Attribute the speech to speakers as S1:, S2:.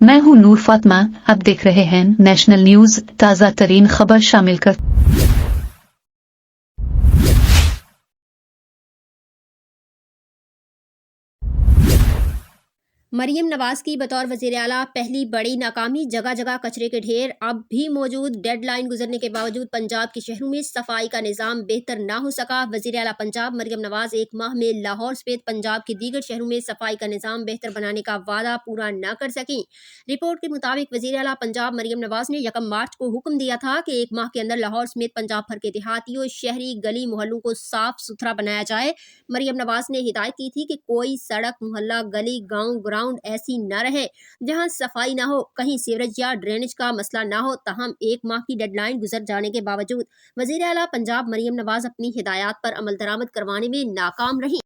S1: मैं हूं नूर फातिमा। आप देख रहे हैं नेशनल न्यूज। ताज़ा तरीन खबर शामिल कर
S2: मरियम नवाज की बतौर वज़ीर आला पहली बड़ी नाकामी। जगह जगह कचरे के ढेर अब भी मौजूद। डेडलाइन गुजरने के बावजूद पंजाब के शहरों में सफाई का निज़ाम बेहतर ना हो सका। वज़ीर आला पंजाब मरियम नवाज एक माह में लाहौर समेत पंजाब के दीगर शहरों में सफाई का निज़ाम बेहतर बनाने का वादा पूरा न कर सकी। रिपोर्ट के मुताबिक वज़ीर आला पंजाब मरियम नवाज ने 1 मार्च को हुक्म दिया था कि एक माह के अंदर लाहौर समेत पंजाब भर के देहातियों, शहरी गली मोहल्लों को साफ सुथरा बनाया जाए। मरियम नवाज ने हिदायत की थी कि कोई सड़क, मोहल्ला, गली, गाँव, ग्राउंड ऐसी न रहे जहां सफाई ना हो, कहीं सीवरेज या ड्रेनेज का मसला ना हो। ताहम एक माह की डेडलाइन गुजर जाने के बावजूद वज़ीर आला पंजाब मरियम नवाज अपनी हिदायत पर अमल दरामद करवाने में नाकाम रही।